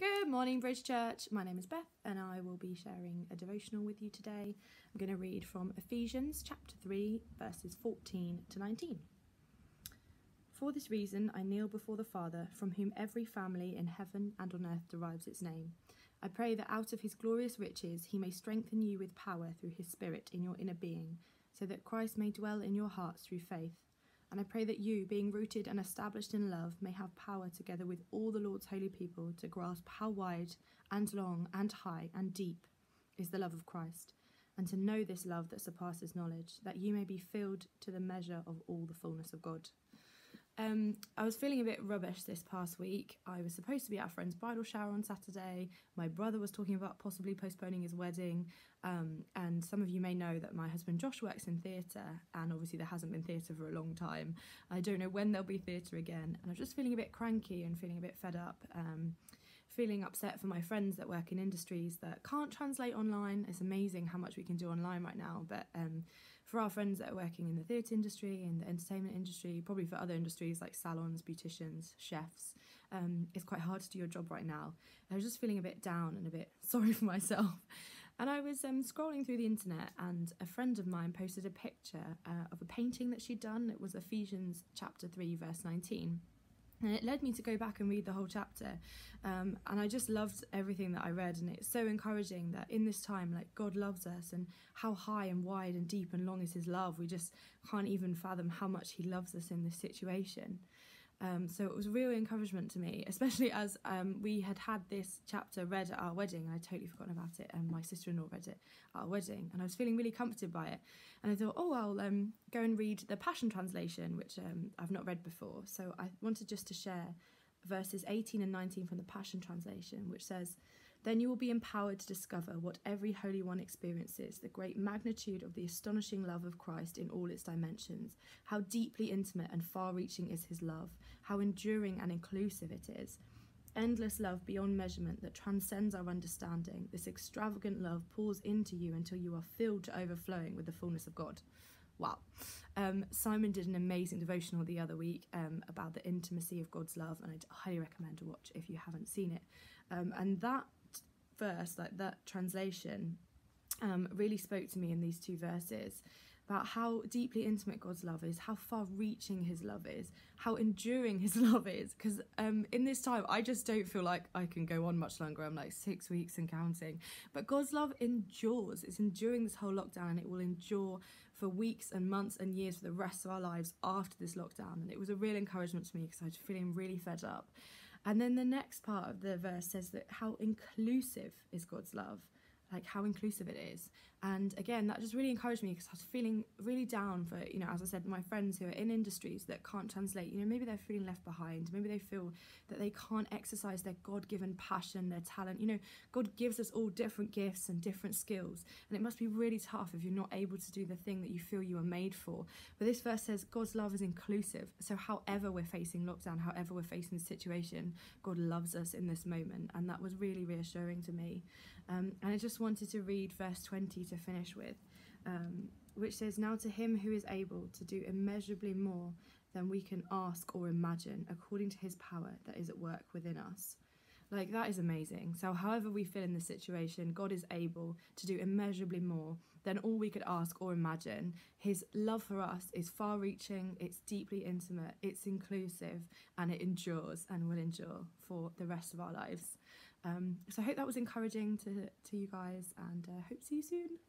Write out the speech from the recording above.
Good morning, Bridge Church. My name is Beth and I will be sharing a devotional with you today. I'm going to read from Ephesians chapter 3, verses 14 to 19. For this reason, I kneel before the Father, from whom every family in heaven and on earth derives its name. I pray that out of his glorious riches he may strengthen you with power through his Spirit in your inner being, so that Christ may dwell in your hearts through faith. And I pray that you, being rooted and established in love, may have power together with all the Lord's holy people to grasp how wide and long and high and deep is the love of Christ, and to know this love that surpasses knowledge, that you may be filled to the measure of all the fullness of God. I was feeling a bit rubbish this past week. I was supposed to be at a friend's bridal shower on Saturday. My brother was talking about possibly postponing his wedding. And some of you may know that my husband Josh works in theatre, and obviously there hasn't been theatre for a long time. I don't know when there'll be theatre again. And I'm just feeling a bit cranky and feeling a bit fed up. Feeling upset for my friends that work in industries that can't translate online. It's amazing how much we can do online right now, but for our friends that are working in the theatre industry, in the entertainment industry, probably for other industries like salons, beauticians, chefs, it's quite hard to do your job right now. I was just feeling a bit down and a bit sorry for myself. And I was scrolling through the internet, and a friend of mine posted a picture of a painting that she'd done. It was Ephesians chapter 3, verse 19. And it led me to go back and read the whole chapter. And I just loved everything that I read. And it's so encouraging that in this time, like, God loves us, and how high and wide and deep and long is his love. We just can't even fathom how much he loves us in this situation. So it was a real encouragement to me, especially as we had this chapter read at our wedding. I'd totally forgotten about it, and my sister-in-law read it at our wedding, and I was feeling really comforted by it. And I thought, I'll go and read the Passion Translation, which I've not read before. So I wanted just to share verses 18 and 19 from the Passion Translation, which says, "Then you will be empowered to discover what every Holy One experiences, the great magnitude of the astonishing love of Christ in all its dimensions, how deeply intimate and far-reaching is his love, how enduring and inclusive it is. Endless love beyond measurement that transcends our understanding. This extravagant love pours into you until you are filled to overflowing with the fullness of God." Wow. Simon did an amazing devotional the other week about the intimacy of God's love, and I'd highly recommend a watch if you haven't seen it. And that verse, like that translation, really spoke to me in these two verses about how deeply intimate God's love is, how far-reaching his love is, how enduring his love is. Because in this time, I just don't feel like I can go on much longer. I'm like 6 weeks and counting. But God's love endures. It's enduring this whole lockdown, and it will endure for weeks and months and years for the rest of our lives after this lockdown. And it was a real encouragement to me because I was feeling really fed up. And then the next part of the verse says that how inclusive is God's love, like how inclusive it is. And again, that just really encouraged me because I was feeling really down for, as I said, my friends who are in industries that can't translate. Maybe they're feeling left behind. Maybe they feel that they can't exercise their God-given passion, their talent. God gives us all different gifts and different skills. And it must be really tough if you're not able to do the thing that you feel you are made for. But this verse says God's love is inclusive. So however we're facing lockdown, however we're facing the situation, God loves us in this moment. And that was really reassuring to me. And I just wanted to read verse 20 to finish with, which says, "Now to him who is able to do immeasurably more than we can ask or imagine, according to his power that is at work within us." Like, that is amazing. So however we feel in this situation, God is able to do immeasurably more than all we could ask or imagine. His love for us is far-reaching, it's deeply intimate, it's inclusive, and it endures and will endure for the rest of our lives. So I hope that was encouraging to you guys, and hope to see you soon.